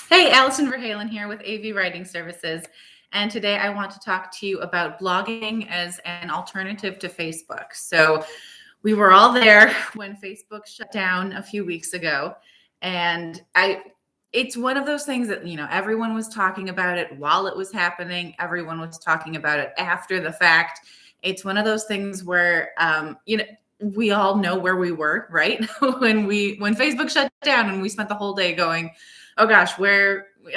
Hey, Allison Verhalen here with AV Writing Services. And today I want to talk to you about blogging as an alternative to Facebook. So we were all there when Facebook shut down a few weeks ago. And it's one of those things that, everyone was talking about it while it was happening. Everyone was talking about it after the fact. It's one of those things where, we all know where we were, right? when Facebook shut down and we spent the whole day going, oh gosh,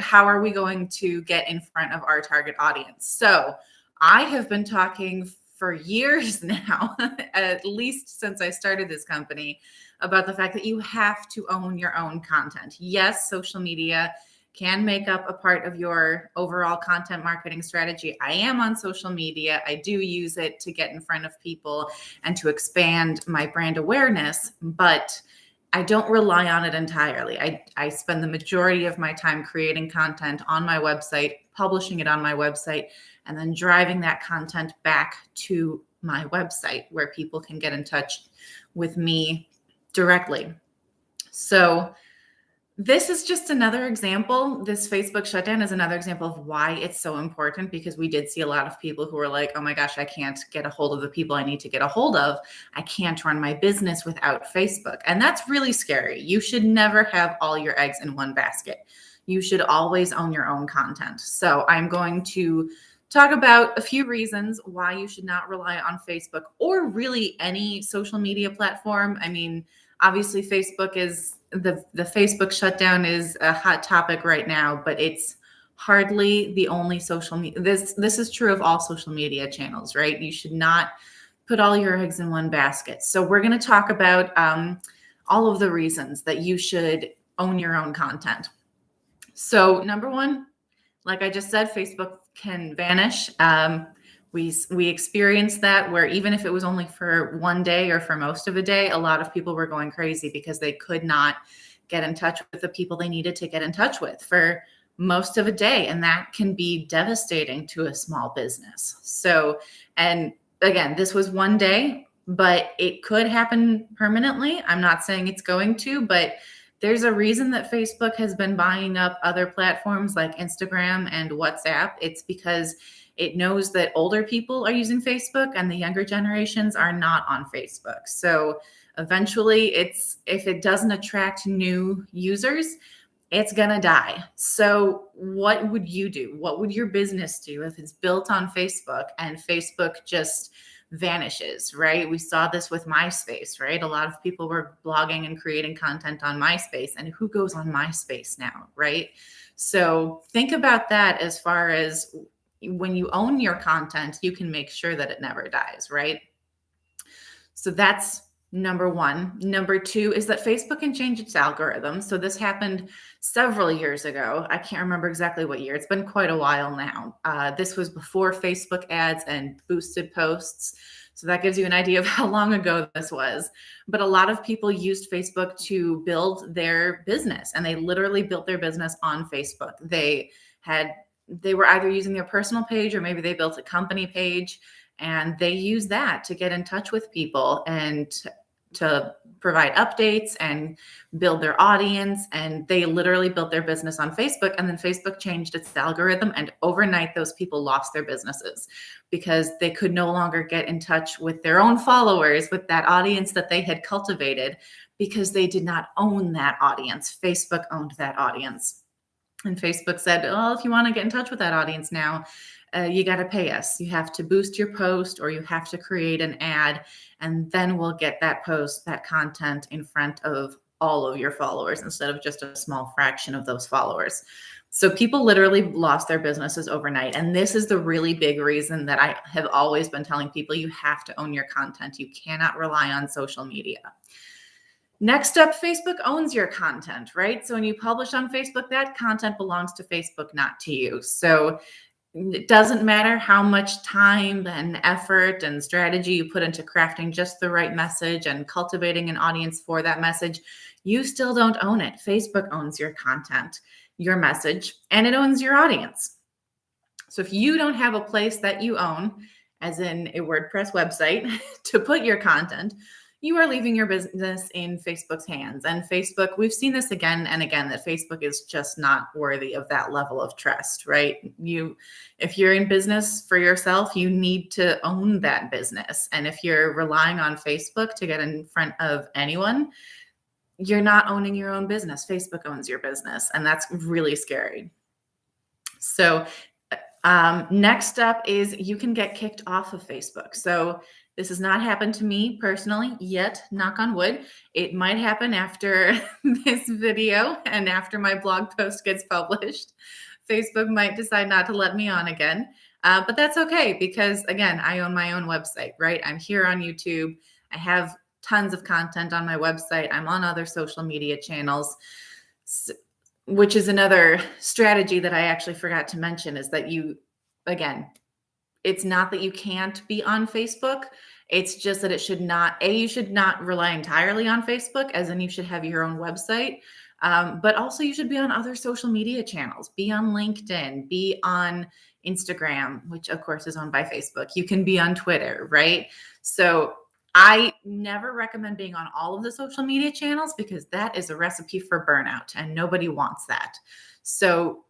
how are we going to get in front of our target audience? So I have been talking for years now, at least since I started this company, about the fact that you have to own your own content. Yes, social media can make up a part of your overall content marketing strategy. I am on social media. I do use it to get in front of people and to expand my brand awareness, but I don't rely on it entirely. I spend the majority of my time creating content on my website, publishing it on my website, and then driving that content back to my website where people can get in touch with me directly. So this is just another example. This Facebook shutdown is another example of why it's so important, because we did see a lot of people who were like, oh my gosh, I can't get a hold of the people I need to get a hold of. I can't run my business without Facebook. And that's really scary. You should never have all your eggs in one basket. You should always own your own content. So I'm going to talk about a few reasons why you should not rely on Facebook or really any social media platform. I mean, obviously Facebook is the Facebook shutdown is a hot topic right now, but it's hardly the only social media. This is true of all social media channels, right? You should not put all your eggs in one basket. So we're going to talk about all of the reasons that you should own your own content. So number one, like I just said, Facebook can vanish. We experienced that where even if it was only for one day or for most of a day, a lot of people were going crazy because they could not get in touch with the people they needed to get in touch with for most of a day. And that can be devastating to a small business. So, and again, this was one day, but it could happen permanently. I'm not saying it's going to, but there's a reason that Facebook has been buying up other platforms like Instagram and WhatsApp. It's because it knows that older people are using Facebook and the younger generations are not on Facebook. So eventually if it doesn't attract new users, it's going to die. So what would you do? What would your business do if it's built on Facebook and Facebook just vanishes, right? We saw this with MySpace, right? A lot of people were blogging and creating content on MySpace, and who goes on MySpace now, right? So think about that as far as when you own your content, you can make sure that it never dies, right? So that's number one. Number two is that Facebook can change its algorithm. So this happened several years ago. I can't remember exactly what year. It's been quite a while now. This was before Facebook ads and boosted posts. So that gives you an idea of how long ago this was. But a lot of people used Facebook to build their business, and they literally built their business on Facebook. They were either using their personal page or maybe they built a company page, and they use that to get in touch with people and to provide updates and build their audience. And they literally built their business on Facebook, and then Facebook changed its algorithm, and overnight those people lost their businesses because they could no longer get in touch with their own followers, with that audience that they had cultivated, because they did not own that audience. Facebook owned that audience. And Facebook said, well, if you want to get in touch with that audience now, you got to pay us. You have to boost your post, or you have to create an ad, and then we'll get that post, that content in front of all of your followers instead of just a small fraction of those followers. So people literally lost their businesses overnight. And this is the really big reason that I have always been telling people you have to own your content. You cannot rely on social media. Next up, Facebook owns your content, right? So when you publish on Facebook, that content belongs to Facebook, not to you. So it doesn't matter how much time and effort and strategy you put into crafting just the right message and cultivating an audience for that message, you still don't own it. Facebook owns your content, your message, and it owns your audience. So if you don't have a place that you own, as in a WordPress website, to put your content, you are leaving your business in Facebook's hands. And Facebook, we've seen this again and again, that Facebook is just not worthy of that level of trust, right? If you're in business for yourself, you need to own that business. And if you're relying on Facebook to get in front of anyone, you're not owning your own business. Facebook owns your business, and that's really scary. So next up is you can get kicked off of Facebook. So this has not happened to me personally yet, knock on wood. It might happen after this video and after my blog post gets published. Facebook might decide not to let me on again, but that's okay because, again, I own my own website, right? I'm here on YouTube. I have tons of content on my website. I'm on other social media channels, which is another strategy that I actually forgot to mention, is that it's not that you can't be on Facebook. It's just that you should not rely entirely on Facebook, as in you should have your own website. But also you should be on other social media channels, be on LinkedIn, be on Instagram, which of course is owned by Facebook. You can be on Twitter, right? So I never recommend being on all of the social media channels because that is a recipe for burnout and nobody wants that. So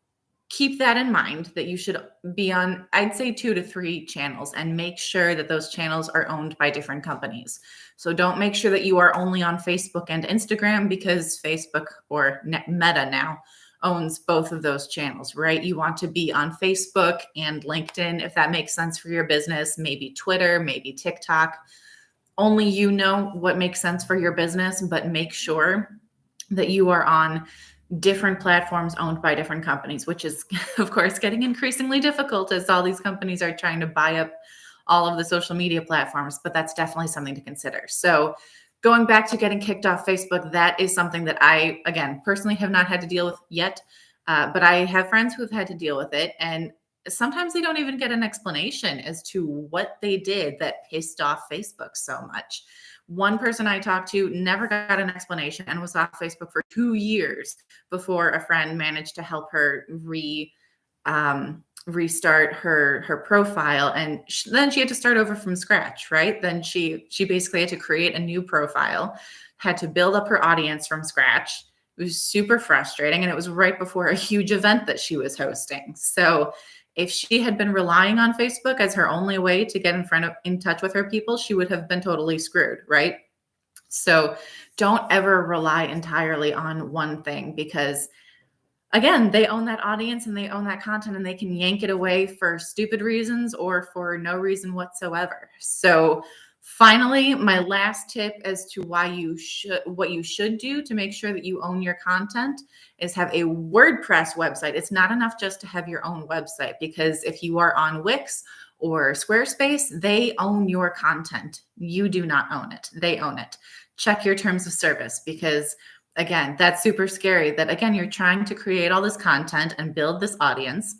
keep that in mind, that you should be on, I'd say 2 to 3 channels, and make sure that those channels are owned by different companies. So don't make sure that you are only on Facebook and Instagram, because Facebook, or Meta now, owns both of those channels, right? You want to be on Facebook and LinkedIn if that makes sense for your business, maybe Twitter, maybe TikTok. Only you know what makes sense for your business, but make sure that you are on different platforms owned by different companies, which is, of course, getting increasingly difficult as all these companies are trying to buy up all of the social media platforms, but that's definitely something to consider. So going back to getting kicked off Facebook, that is something that I, again, personally have not had to deal with yet, but I have friends who have had to deal with it. And sometimes they don't even get an explanation as to what they did that pissed off Facebook so much. One person I talked to never got an explanation and was off Facebook for 2 years before a friend managed to help her restart her profile, and then she had to start over from scratch, right? Then she basically had to create a new profile, had to build up her audience from scratch. It was super frustrating, and it was right before a huge event that she was hosting. So if she had been relying on Facebook as her only way to get in touch with her people, she would have been totally screwed, right? So don't ever rely entirely on one thing, because again, they own that audience and they own that content, and they can yank it away for stupid reasons or for no reason whatsoever. So finally, my last tip as to what you should do to make sure that you own your content is have a WordPress website. It's not enough just to have your own website, because if you are on Wix or Squarespace, they own your content. You do not own it. They own it. Check your terms of service, because again, that's super scary, that again, you're trying to create all this content and build this audience.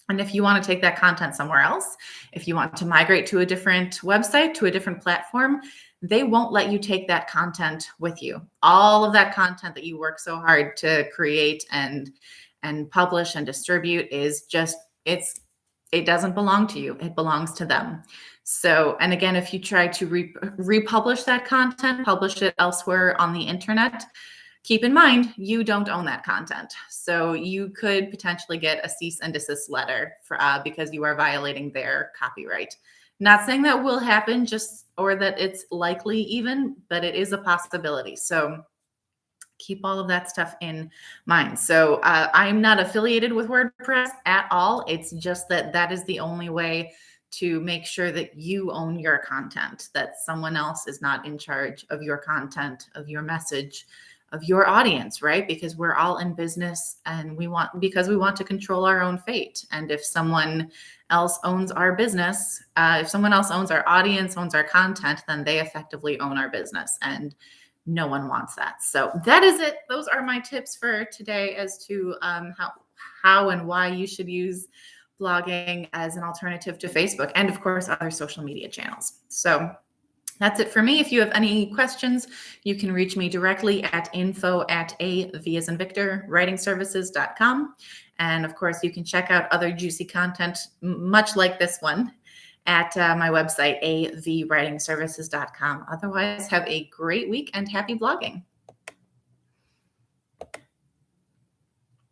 And if you want to take that content somewhere else, if you want to migrate to a different website, to a different platform, they won't let you take that content with you. All of that content that you work so hard to create and publish and distribute is just, it doesn't belong to you. It belongs to them. So, and again, if you try to republish that content, publish it elsewhere on the internet, keep in mind, you don't own that content. So you could potentially get a cease and desist letter because you are violating their copyright. Not saying that will happen, or that it's likely even, but it is a possibility. So keep all of that stuff in mind. So I'm not affiliated with WordPress at all. It's just that is the only way to make sure that you own your content, that someone else is not in charge of your content, of your message, of your audience, right? Because we're all in business, and we want to control our own fate. And if someone else owns our business, if someone else owns our audience, owns our content, then they effectively own our business, and no one wants that. So that is it. Those are my tips for today as to how and why you should use blogging as an alternative to Facebook, and of course other social media channels. So that's it for me. If you have any questions, you can reach me directly at info@writingservices.com. And of course, you can check out other juicy content much like this one at my website, avwritingservices.com. Otherwise, have a great week and happy blogging.